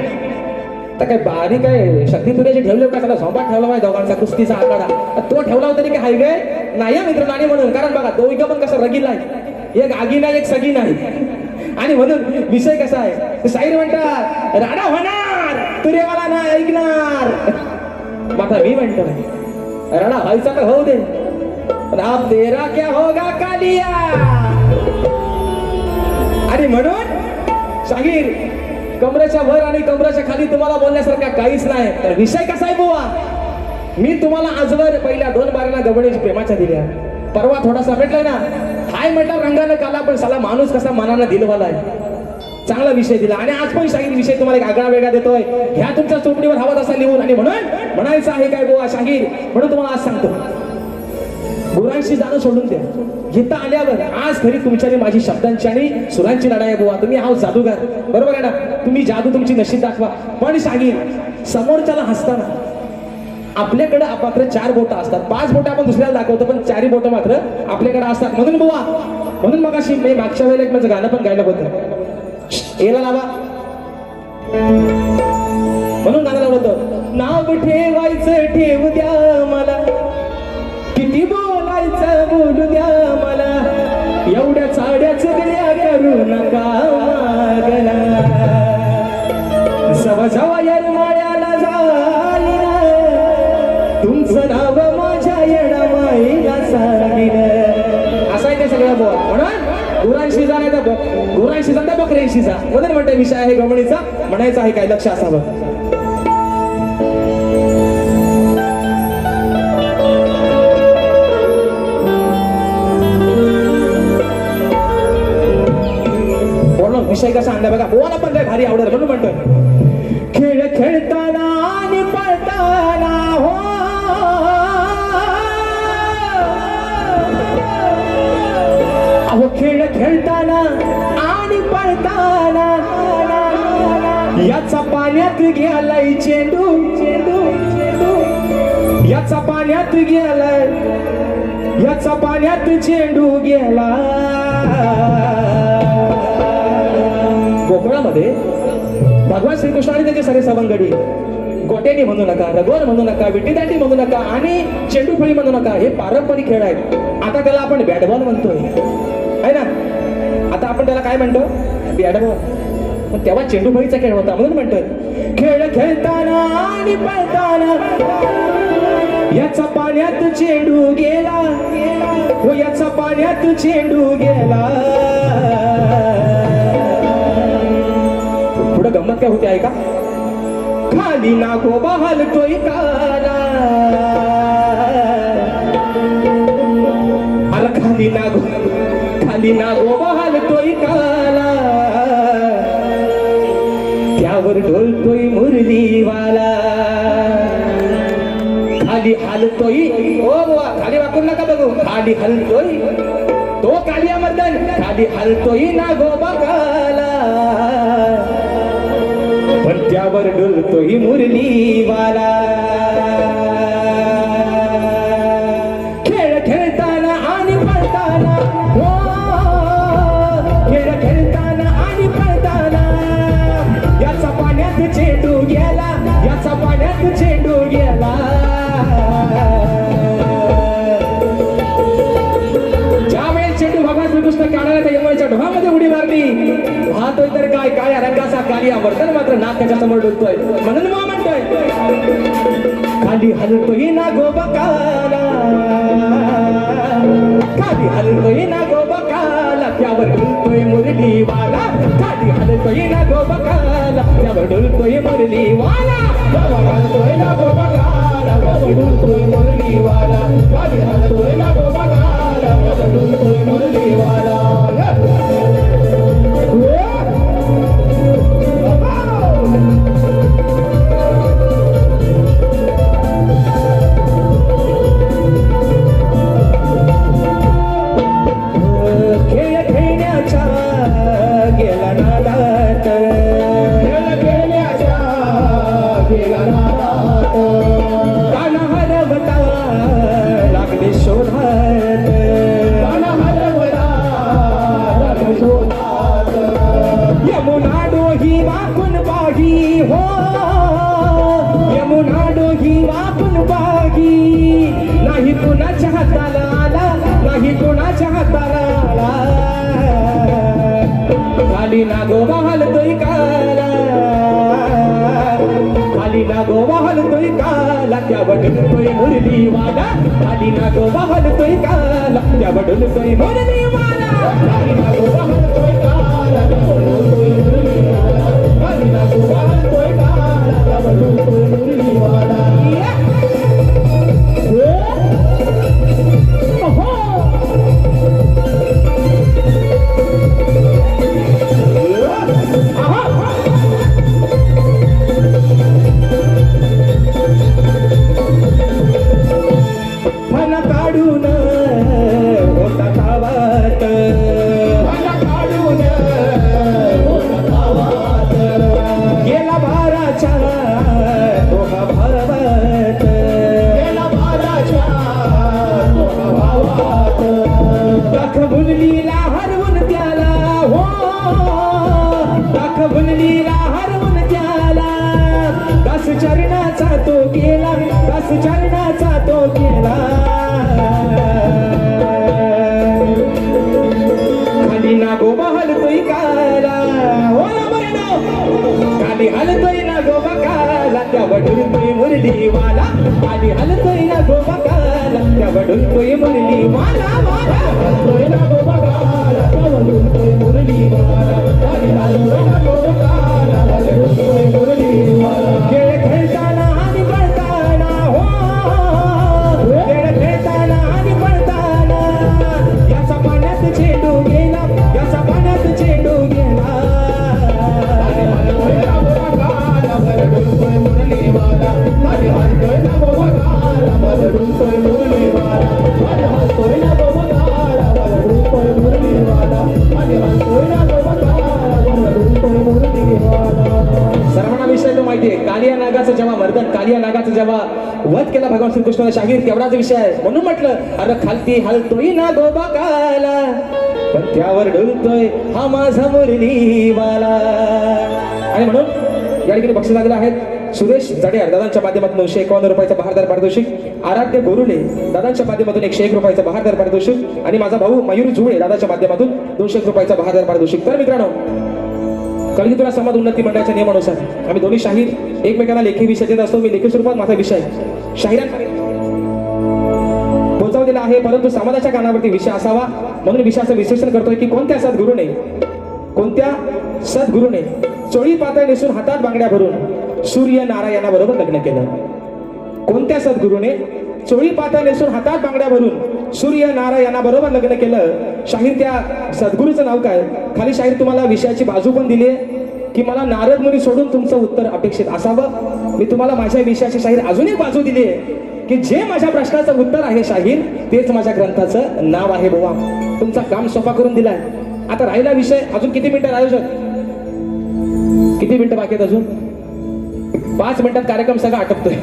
तर काय बारीक आहे शक्ती तुऱ्याचे ठेवले का त्याला झोंबा ठेवला पाहिजे दोघांचा कुस्तीचा आकडा तो ठेवला तरी काय हाय गे नाही मित्र नाही म्हणून कारण बघा दोघं पण कसं रगील आहे एक आगी नाही एक सगी नाही आणि म्हणून विषय कसा आहे शाहीर म्हणतात राडा होणार तुरेवाला नाही ऐकणार मात्र मी म्हणतो राडा व्हायचा तर होऊ दे अब तेरा क्या होगा कालिया. आणि म्हणून शाहीर कमरेच्या वर आणि कमरेच्या खाली तुम्हाला बोलण्यासारखा काहीच नाही. तर विषय कसा आहे बुवा मी तुम्हाला आजवर पहिल्या 2 बाऱ्यांना गवणीची प्रेमाच्या दिल्या परवा थोडासा भेटलाय ना हाय म्हटलं रंगानं काला पण साला माणूस कसा मनानं दिलवाला आहे चांगला विषय दिला आणि आज पण शाहीर विषय तुम्हाला एक आगळा वेगळा देतोय ह्या तुमच्या चोपडीवर हवा तसा लिहून आणि म्हणून म्हणायचं आहे काय बुवा शाहीर म्हणून तुम्हाला आज सांगतो गुरांशी जाणं सोडून द्या इथं आल्यावर आज खरी तुमच्या आणि माझी शब्दांची आणि सुरांची लढाई आहे बुवा तुम्ही हा जादूगार बरोबर आहे ना तुम्ही जादू तुमची नशीब दाखवा पण शाहीर समोरच्याला हसताना आपल्याकडे मात्र 4 बोटं असतात 5 बोटं आपण दुसऱ्याला दाखवतो पण 4 बोटं मात्र आपल्याकडे असतात म्हणून बुवा म्हणून मग अशी मी मागच्या वेळेला एक माझं गाणं पण गायलं होतं याला लावा म्हणून गाणं लावलं होतं नाव ठेवायचं ठेवू द्या मला किती बोलायचं बोलू द्या मला एवढ्या चाड्या चुगल्या करू नका मागला जवा जवा यार माळ्याला जाईन तुमचं नाव माझ्या येणा माईला सांगीन असं आहे ते सगळं बोल म्हणून गुरांशी जा नाही गुरांशी जा त्या बकऱ्यांशी जा म्हणून म्हणते विषय आहे गवणीचा म्हणायचं आहे काय लक्ष असावं. विषय कसा आणला बघा बोला पण काय भारी आवडेल म्हणून म्हणतोय खेळ खेळताना आणि पळताना हो अहो खेळ खेळताना आणि पळताना याचा पाण्यात गेलाय चेंडू चेंडू चेंडू याचा पाण्यात गेलाय याचा पाण्यात चेंडू गेला. गोकुळामध्ये भगवान श्रीकृष्ण आणि त्याचे सारे सवंगडी गोट्यानी म्हणू नका रगोर म्हणू नका विटीदांडी म्हणू नका आणि चेंडूफळी म्हणू नका हे पारंपरिक खेळ आहेत. आता त्याला आपण बॅटबॉल म्हणतोय आहे ना आता आपण त्याला काय म्हणतो बॅटबॉल पण तेव्हा चेंडूफळीचा खेळ होता म्हणून म्हणतोय खेळ खेळताना आणि पळताना याचा पाण्यात चेंडू गेला हो याचा पाण्यात चेंडू गेला. पुढे गंमत काय होते आहे का खाली नागोबा हलतोय काला अरे खाली नागोबा हलतोय काला त्यावर ढोलतोय मुरलीवाला खाली हलतोय ओ बुवा खाली वाकून नका बघू खाली हलतोय तो कालिया मर्दन खाली हलतोय नागोबा काला पण त्यावर डुलतोही मुरलीवाला. हलतोय ना गोबकाला खाली हलतोय ना गोबकाला त्यावर डुलतोय मुरलीवाला खाली हलतोय ना गोबकाला त्यावर डुलतोय मुरलीवाला त्यावर हलतोय ना गोबकाला त्यावर डुलतोय मुरलीवाला खाली हलतोय ना गोबकाला त्यावर डुलतोय मुरलीवाला खेळ खेळण्याच्या गेला नादात खेळ खेळण्याच्या गेला नादात कान हरवता लागले शोधात कान हलवला लागले शोधात यमुना डोही वाकून बागी हो यमुना डोही वाकून बागी नाही कुणाच्या हाताला आला नाही कुणाच्या हाताला आला खाली ना गोवा हलतोय काला खाली ना गोवा हलतोय काला त्या बडलतोय मुरलीवाला खाली ना गोवा हलतोय काला त्या बडलतोय मुरलीवाला खाली ना गोवा हलतोय काला त्यावर डुलतोय मुरलीवाला खाली ना गोवा हलतोय काला त्यावर डुलतोय मुरलीवाला मन काढून होता तावात मला काढून होता गावात गेला बाराच्या दोहा भरवत गेला बाराच्या दोघा भावात दाख बुललीला हरवून त्याला हो दाख बुललीला हरवून त्याला दास चरणाचा तो गेला दास चरणाचा तो गेला खाली ना गोबा हलतोय काला हो ना बरं खाली हलतोय ना गोबा काला त्या वडुलतोय मुरलीवाला खाली हलतोय ना गोबा काला त्या वडुलतोय मुरलीवाला हलतोय ना गोबकाला त्यावर डुलतोय मुरलीवाला खाली हलतोय ना गोबकाला त्यावर डुलतोय मुरलीवाला खेळ खेळताना आणि पळताना हो खेळ खेळताना आणि पळताना याचा पाण्यात चेंडू गेला याचा पाण्यात चेंडू गेला हलतोय ना गोबकाला त्यावर डुलतोय मुरलीवाला खाली हलतोय ना गोबकाला त्यावर डुलतोय मुरलीवाला खाली हलतोय ना गोबकाला त्यावर डुलतोय मुरलीवाला खाली हलतोय ना गोबकाला त्यावर डुलतोय मुरलीवाला सर्वांना विषय तो माहिती आहे कालिया नागाचं जेव्हा मर्दन कालिया नागाचं जेव्हा वध केला भगवान श्रीकृष्णाने शाहीर तेवढाच विषय आहे म्हणून म्हटलं अरे खालती हलतोय ना गोबा काला पण त्यावर डुलतोय हा माझा मुरलीवाला आणि म्हणून या ठिकाणी बक्षीस लागलं आहेत सुरेश जडेर दादांच्या माध्यमातून 951 रुपयाचं बहारदार पारितोषिक आराध्य गोरुले दादांच्या माध्यमातून 101 रुपयाचं बहारदार पारितोषिक आणि माझा भाऊ मयूर जुळे दादाच्या माध्यमातून 201 रुपयाचं बहारदार पारितोषिक तर मित्रांनो कळगीतुरा समाज उन्नती मंडळाच्या नियमानुसार आम्ही दोन्ही शाहीर एकमेकांना लेखी विषय देत असतो मी लेखी स्वरूपात माझा विषय शाहिरांकडे पोहोचवलेला आहे परंतु समाजाच्या कानावरती विषय असावा म्हणून विषयाचं विश्लेषण करतोय की कोणत्या सद्गुरूने चोळी पातळ नेसून हातात बांगड्या भरून सूर्य नारायणाबरोबर लग्न केलं कोणत्या सद्गुरूने चोळी पातळ नेसून हातात बांगड्या भरून सूर्य नारायणाबरोबर लग्न केलं शाहीर त्या सद्गुरूचं नाव काय खाली शाहीर तुम्हाला विषयाची बाजू पण दिली की मला नारद मुनी सोडून तुमचं उत्तर अपेक्षित असावं मी तुम्हाला माझ्या विषयाची शाहीर अजून एक बाजू दिली आहे की जे माझ्या प्रश्नाचं उत्तर आहे शाहीर तेच माझ्या ग्रंथाचं नाव आहे बुवा तुमचा काम सोपा करून दिलाय आता राहिला विषय अजून किती मिनिटं आयोजक किती मिनिटं बाकी आहेत अजून 5 मिनिटात कार्यक्रम सगळा आटपतोय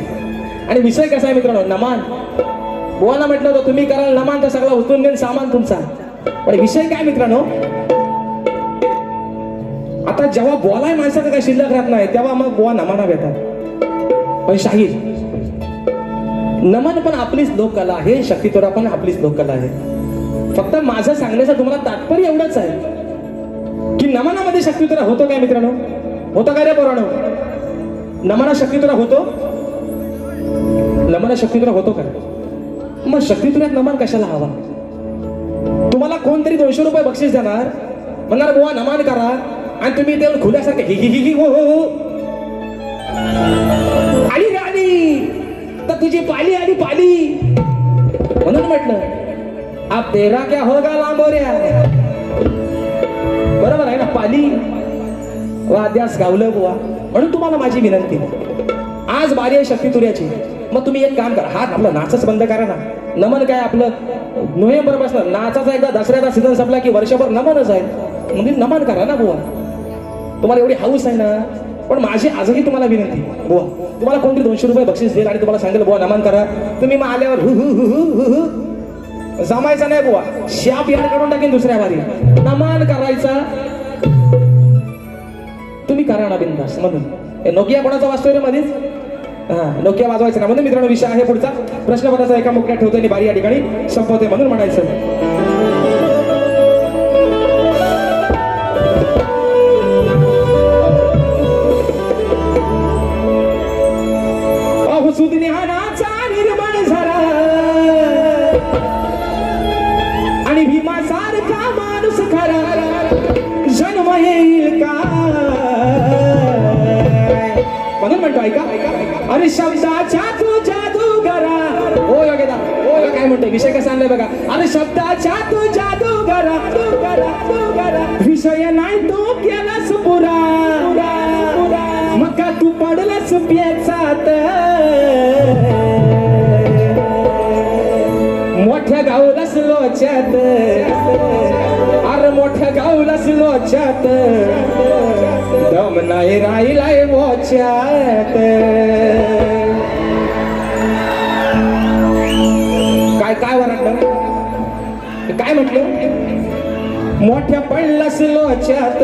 आणि विषय कसा आहे मित्रांनो नमान बुवाना म्हटलं होतं तुम्ही कराल नमान तर सगळा उचलून घेऊन सामान तुमचा पण विषय काय मित्रांनो आता जेव्हा बोलाय माणसाचं काही शिल्लक राहत नाही तेव्हा मग बुवा नमाना भेटतात पण शाहीर नमन पण आपलीच लोककला आहे शक्तितोरा पण आपलीच लोककला आहे फक्त माझं सांगण्याचं तुम्हाला तात्पर्य एवढंच आहे की नमनामध्ये शक्तितोरा होतो काय मित्रांनो होतो काय रे पोरांनो नमना शक्तितोरा होतो नमन शक्तितुरा होतो का? मग शक्तितुऱ्यात नमन कशाला हवा? तुम्हाला कोणतरी 200 रुपये बक्षीस देणार, म्हणणार बुवा नमन करा, आणि तुम्ही ते खुल्यासारखे हि हि हि हि हो हो हो आली रे आली, तर तुझी पाली आली पाली. म्हणून म्हटलं आप तेरा क्या होगा लांबोऱ्या. बरोबर आहे ना, पाली वाद्यास गावलं बुवा. म्हणून तुम्हाला माझी विनंती, आज बारी आहे शक्तितुऱ्याची. मग तुम्ही एक काम करा, हा आपलं नाचच बंद करा ना. नमन काय आपलं नोव्हेंबर पासून नाचाचा एकदा दसऱ्याचा सीझन संपला की वर्षभर नमनच आहे. म्हणजे नमन करा ना बुवा, तुम्हाला एवढी हाऊस आहे ना. पण माझी आजही तुम्हाला विनंती बुवा, तुम्हाला कोणतरी 200 रुपये बक्षीस देईल आणि तुम्हाला सांगेल बुवा नमन करा, तुम्ही मग आल्यावर हु हु हु हु हु जमायचा नाही बुवा, शाप याड काढून टाकेन दुसऱ्या बारी. नमन करायचा तुम्ही करा ना बिंदास. म्हणून नोकिया कोणाचा वाजतोय रे मध्येच? हा, नोकिया वाजवायचं ना. म्हणून मित्रांनो विषय आहे पुढचा प्रश्नपत्राचा एका मुकड्यात ठेवतो आणि बारी या ठिकाणी संपवते. म्हणून म्हणायचं सुज्ञानाचा निर्मळ झरा आणि भीमासारखा माणूस खरा जन्म येईल का. म्हणून म्हणतो ऐका, अरे शब्दाच्या तू जादूगरा. ओ योगेदा, ओ काय म्हणतोय, विषय कसा आणलाय बघा. अरे शब्दाच्या तू जादूगरा, विषय नाही तू केलास पुरा, मग का तू पडलास पेचात. मोठ्या गावलास लोच्यात, अरे मोठ्या गावलास लोच्यात, दम नाही राहिलाय मोच्यात. काय काय वरडलं, काय म्हटलं? मोठ्या पडलास लोच्यात,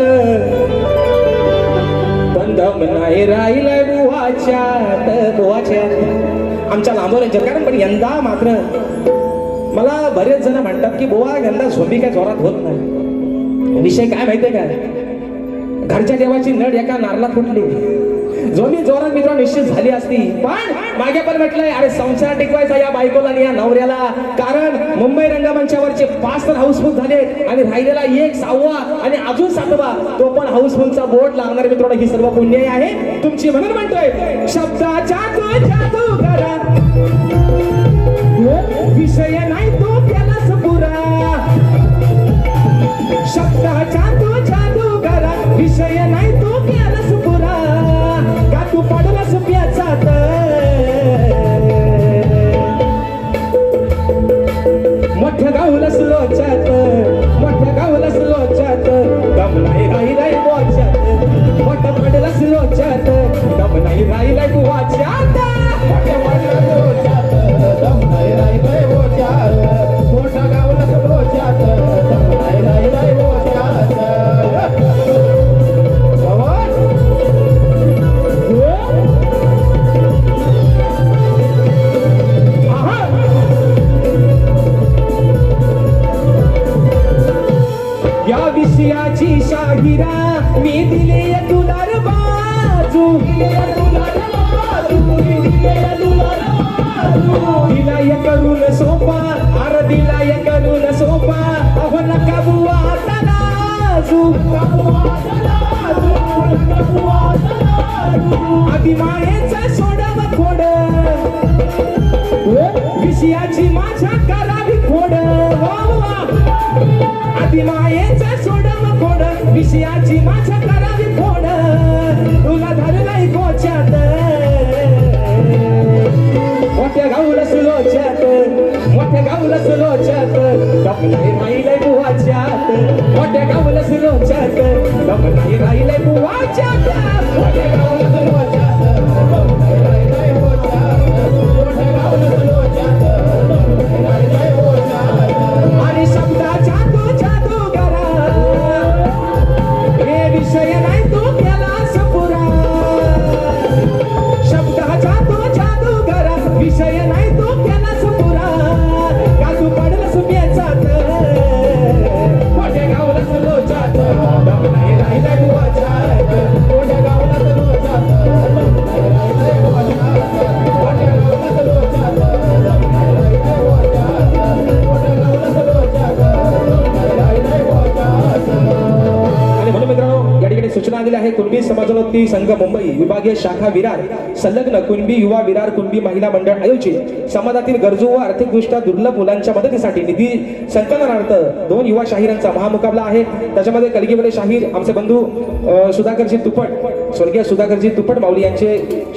पण दम नाही राहिलाय बुवाच्यात. बुवाच्यात आमच्या लांबोऱ्यांच्यात. कारण पण यंदा मात्र मला बरेच जण म्हणतात की बुवा यंदा झोंबी काय जोरात होत नाही. विषय काय माहितीये का, घरच्या देवाची नड एका नारला फुटली. झोंबी जोरात मित्रांनो निश्चित झाली असती, पण मागे पण म्हटलंय अरे संसार टिकवायचा या बायकोला आणि या नवऱ्याला. कारण मुंबई रंगमंचावरचे 5 तर हाऊसफुल झाले आणि राहिलेला 1 6वा आणि अजून 7वा तो पण हाऊसफुलचा बोर्ड लागणार मित्रांनो. ही सर्व पुण्य आहे तुमची. म्हणून म्हणतोय शब्दाच्या तो जादू करा, विषय नाही तो केलास पुरा. शब्दाच्या तो जादू करा, विषय नाही तो केलास पुरा, का तू पडलास प्याचात. मोठ्या गावलास लोच्यात, मोठ्या गावलास लोच्यात, दम नाही राहिलाय बोच्यात. मोठ्या पडलास लोच्यात, दम नाही राहिलाय बुवाच्यात. मोठ्या पडलास लोच्यात, दम नाही राहिलाय बोच्यात. मोठ्या गावलास लोच्यात, दम नाही राहिलाय बोच्यात. या विषयाची शाहिरा मी दिले तुला रे बाजू, दिलाय करून सोपा, अरे दिलाय करून सोपा. अहो नका बुवा आता लाजू, आधी मायेचा सोडव खोड, विषयाची माझ्या करावी खोड. आधी मायेचा सोडव खोड, विषयाची माझ्या करावी खोड. तुला धरलाय गोच्यात, मोठ्या गावलास लोच्यात, मोठ्या गावलास लोच्यात, दम नाही राहिलाय बुवाच्यात. मोठ्या गावलास लोच्यात, दम नाही राहिलाय बुवाच्यात. मोठ्या गावलास लोच्यात, दम नाही राहिलाय बुवाच्यात. मोठ्या गावलास लोच्यात, दम नाही राहिलाय बुवाच्यात. आणि शब्दाच्या तो जादू करा, हे विषय नाही तो केलास पुरा. शब्दाचा तो जादू करा, विषय नाही तो केलास पुरा, का तू पडलास पेचात. मोठ्या गावलास लोच्यात, दम नाही राहिलाय बुवाच्यात. मोठ्या गावलास लोच्यात, दम नाही राहिलाय मुक्ती संघ मुंबई विभागीय शाखा विरार संलग्न कुणबी युवा विरार कुणबी महिला मंडळ आयोजित समाजातील गरजू व आर्थिकदृष्ट्या दुर्लभ मुलांच्या मदतीसाठी निधी संकलनार्थ 2 युवा शाहिरांचा महामुकाबला आहे. त्याच्यामध्ये कलगीवाले शाहीर आमचे बंधू सुधाकरजी तुपट, स्वर्गीय सुधाकरजी तुपट माऊली यांचे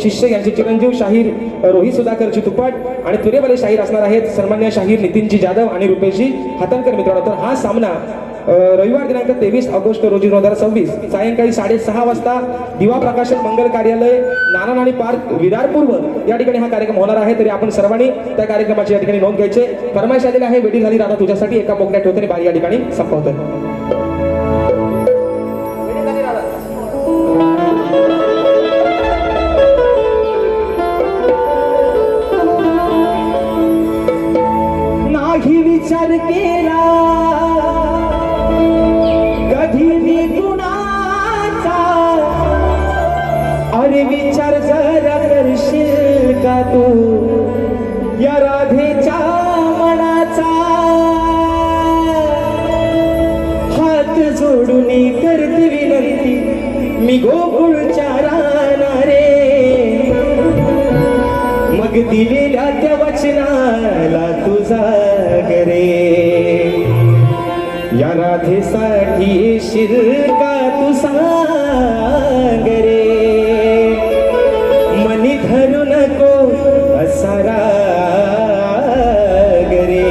शिष्य यांचे चिरंजीव शाहीर रोहित सुधाकरजी तुपट आणि तुरेवाले शाहीर असणार आहेत सन्मान्य शाहीर नितीनजी जाधव आणि रुपेशजी हातणकर मित्रांनो. तर हा सामना रविवार दिनांक 23 ऑगस्ट रोजी 2026 सायंकाळी 6:30 वाजता दिवा प्रकाशन मंगल कार्यालय नाना नानी पार्क विरार पूर्व या ठिकाणी हा कार्यक्रम होणार आहे. तरी आपण सर्वांनी त्या कार्यक्रमाची या ठिकाणी नोंद घ्यायचे. फरमाईश आलेली आहे वेडी झाली राधा तुझ्यासाठी एका मोकळ्या ठेवते बारी या ठिकाणी संपवतोय. नाही विचार केला कधी मी कुणाचा, अरे विचार जरा करशील का तू या राधेच्या मनाचा. हात जोडून करते विनंती मी गोकुळच्या रानारे, मग दिलेल्या त्या वचनाला तुझा गरे. या राधेसाठी येशील का तू सांग रे, मनी धरू नको असा राग रे.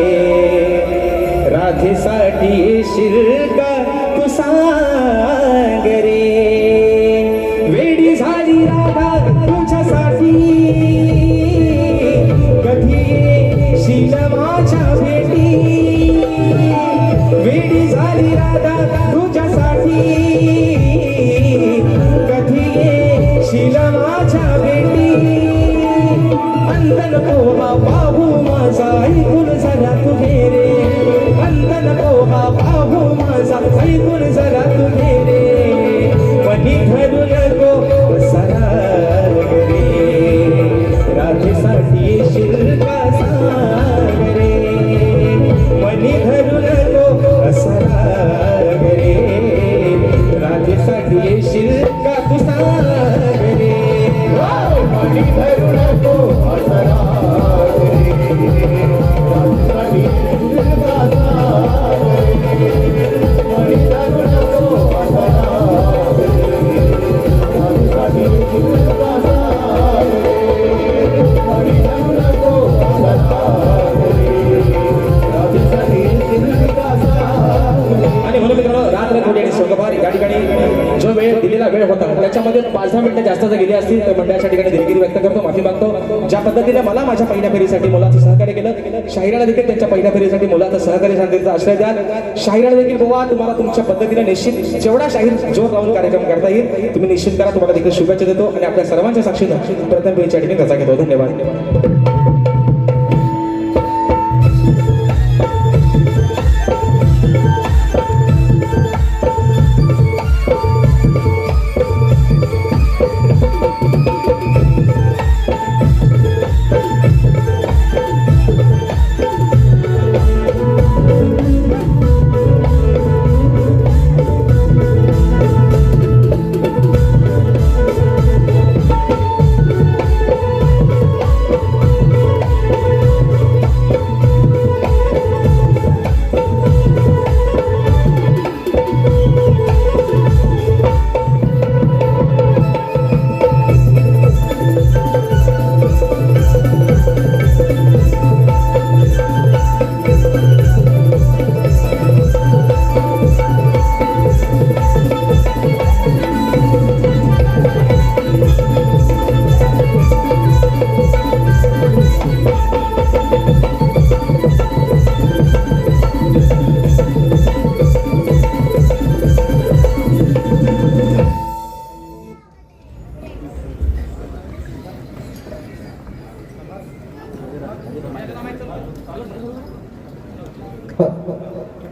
राधेसाठी येशील का तू सांग रे, वेडी झाली राधा तुझ्यासाठी, कधी येशील माझ्या भेटी. वेडी झाली राधा तुझ्यासाठी, कधी येशील माझ्या भेटी. अंत नको हा बाहू माझा ऐकून जरा तू रे, अंत नको हा बाहू माझा ऐकून जरा तू रे. मनी धरू नको सरा रे, राधेसाठी येशील का सांग रे, मनी धरू नको सरा रे. राधेसाठी येशील का तू सांग रे, मनी धरू नको सरा रे. राधेसाठी येशील का सांग रे, मनी धरू नको सरा रे. राधेसाठी येशील का सांग रे, मनी धरू नको सरा रे. राधेसाठी येशील का सांग रे. आणि म्हणून मित्रांनो रात्र थोडी आणि सोंगवार या ठिकाणी जो वेळ दिलेला वेळ होता त्याच्यामध्ये 5-10 मिनिटं जास्त जर गेली असतील तर मंडळाच्या ठिकाणी दिलगिरी व्यक्त करतो, माफी मागतो. ज्या पद्धतीने मला माझ्या पहिल्या फेरीसाठी मुलाचं सहकार्य केलं, शाहिराला देखील त्यांच्या पहिल्या फेरीसाठी मुलाचं सहकार्य शांतीचा आश्रय द्या. शाहिराला देखील गोवा तुम्हाला तुमच्या पद्धतीने निश्चित जेवढा शाहीर जोर लावून कार्यक्रम करता येईल तुम्ही निश्चित करा. तुम्हाला देखील शुभेच्छा देतो आणि आपल्या सर्वांच्या साक्षीनं प्रथम फेरीच्या ठिकाणी रजा घेतो. धन्यवाद.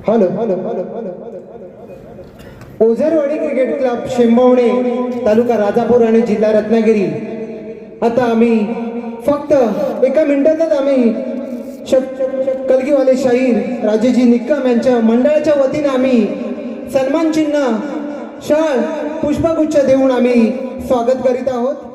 Hello hello hello Ozarwadi cricket club Shembavane तालुका राजापूर आणि जिल्हा रत्नागिरी. आता आम्ही फक्त एका मिनिटातच आम्ही कलगीवाले शाहीर राजेजी निक्कम यांच्या मंडळाच्या वतीने आम्ही सन्मान चिन्ह शाल पुष्पगुच्छ देऊन आम्ही स्वागत करीत आहोत.